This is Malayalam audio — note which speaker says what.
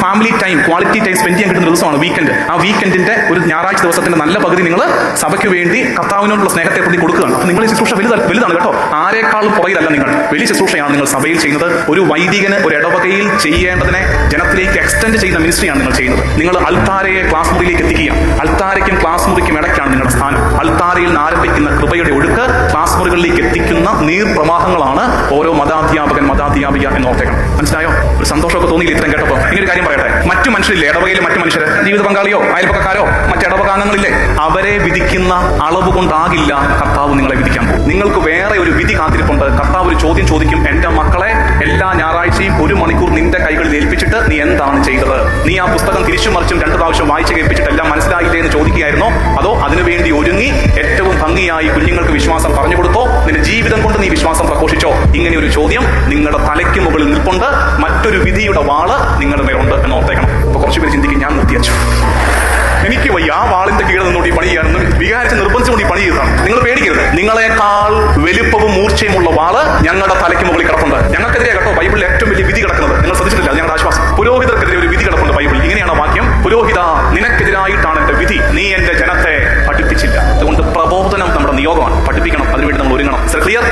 Speaker 1: Family time, quality time spend ചെയ്യാൻ കിട്ടുന്ന ദിവസമാണ് വീക്കെൻഡ്. ആ വീക്കെൻഡിന്റെ ഒരു ഞായറാഴ്ച ദിവസത്തിന്റെ നല്ല പകുതി നിങ്ങൾ സഭയ്ക്ക് വേണ്ടി കർത്താവിനോടുള്ള സ്നേഹത്തെ പ്രതി കൊടുക്കുകയാണ്. അപ്പോൾ നിങ്ങൾ ഈ ശുശ്രൂഷ വലുതാണ് കേട്ടോ. ആരെക്കാളും പുറകിലല്ല നിങ്ങൾ. വലിയ ശുശ്രൂഷയാണ് നിങ്ങൾ സഭയിൽ ചെയ്യുന്നത്. ഒരു വൈദികന് ഒരു ഇടവകയിൽ ചെയ്യേണ്ടതിനെ ജനത്തിലേക്ക് എക്സ്റ്റെൻഡ് ചെയ്യുന്ന മിനിസ്ട്രിയാണ് നിങ്ങൾ ചെയ്യുന്നത്. നിങ്ങൾ അൾത്താരയെ ക്ലാസ് മുറിയിലേക്ക് എത്തിക്കുക. അൾത്താരയ്ക്കും ക്ലാസ് മുറിക്കും ഇടയ്ക്കാണ് നിങ്ങളുടെ സ്ഥാനം. അൾത്താരയിൽ നിന്ന് ആരംഭിക്കുന്ന കൃപയുടെ ഒഴുക്ക് ക്ലാസ് മുറികളിലേക്ക് എത്തിക്കുന്ന നീർപ്രവാഹങ്ങളാണ് ഓരോ മതാധ്യാപിക എന്ന് ഓർത്തേക്കണം. മനസ്സിലായോ? ഒരു സന്തോഷമൊക്കെ തോന്നിയില്ല ഇത്രയും കേട്ടപ്പോൾ? ഇങ്ങനെ കാര്യം പറയട്ടെ, മറ്റു മനുഷ്യരില്ലേ, ഇടവകയിലെ മറ്റു മനുഷ്യർ, ജീവിത പങ്കാളിയോ അയൽപ്പക്കാരോ മറ്റ് ഇടവകാംഗങ്ങളില്ലേ, അവരെ വിധിക്കുന്ന അളവ് കൊണ്ടാകില്ല കർത്താവ് നിങ്ങളെ വിധിക്കാൻ പോകും. നിങ്ങൾക്ക് വേറെ ഒരു വിധി കാത്തിരിപ്പുണ്ട്. കർത്താവ് ഒരു ചോദ്യം ചോദിക്കും. എന്റെ മക്കളെ എല്ലാ ഞായറാഴ്ചയും 1 മണിക്കൂർ നിന്റെ കൈകളിൽ ഏൽപ്പിച്ചിട്ട് നീ എന്താണ് ചെയ്തത്? നീ ആ പുസ്തകം തിരിച്ചും മറിച്ചും 2 പ്രാവശ്യം വായിച്ച് കേൾപ്പിച്ചിട്ട് എല്ലാം മനസ്സിലായില്ലേ എന്ന് ചോദിക്കുകയായിരുന്നോ? അതോ അതിനുവേണ്ടി ഒരുങ്ങി ഏറ്റവും ഭംഗിയായി കുഞ്ഞുങ്ങൾക്ക് വിശ്വാസം പറഞ്ഞു കൊടുത്തോ? നിന്റെ ജീവിതം കൊണ്ട് നീ വിശ്വാസം പ്രഘോഷിച്ചോ? ഇങ്ങനെ ഒരു ചോദ്യം നിങ്ങളുടെ തലയ്ക്ക് മുകളിൽ നിൽപ്പുണ്ട്. മറ്റൊരു വിധിയുടെ വാള് നിങ്ങളുടെ മേലുണ്ട് എന്ന് ഓർത്തേക്കണം. അപ്പൊ കുറച്ചുപേര് ചിന്തിക്കും, ഞാൻ നിർത്തിയച്ചു, എനിക്ക് വയ്യ, ആ വാളിന്റെ കീഴിൽ നിന്നോട്ട് ഈ പണി ചെയ്യാനെന്ന് വിചാരിച്ച് നിർബന്ധിച്ചുകൊണ്ട് ഈ പണി ചെയ്തതാണ്. നിങ്ങൾ പേടിക്കരുത്. നിങ്ങളെക്കാൾ വലിപ്പവും മൂർച്ചയുമുള്ള വാള് ഞങ്ങളുടെ തലയ്ക്ക് മുകളിൽ കിടപ്പുണ്ട്. ഞങ്ങൾക്കെതിരെ കേട്ടോ ബൈബിളിൽ ഏറ്റവും വലിയ വിധി കിടക്കുന്നത്. നിങ്ങൾ ശ്രദ്ധിച്ചിട്ടില്ല? ഞങ്ങളുടെ ആശ്വാസം, പുരോഹിതർക്കെതിരെ ഒരു വിധി കിടപ്പുണ്ട് ബൈബിളിൽ. ഇങ്ങനെയാണ് വാക്യം: പുരോഹിത, നിനക്കെതിരായിട്ടാണ് എന്റെ വിധി, നീ എന്റെ ജനത്തെ പഠിപ്പിച്ചില്ല. അതുകൊണ്ട് പ്രബോധനം നമ്മുടെ നിയോഗമാണ്. പഠിപ്പിക്കണം, അതിനുവേണ്ടി നമ്മൾ ഒരുങ്ങണം. ക്ലിയർ?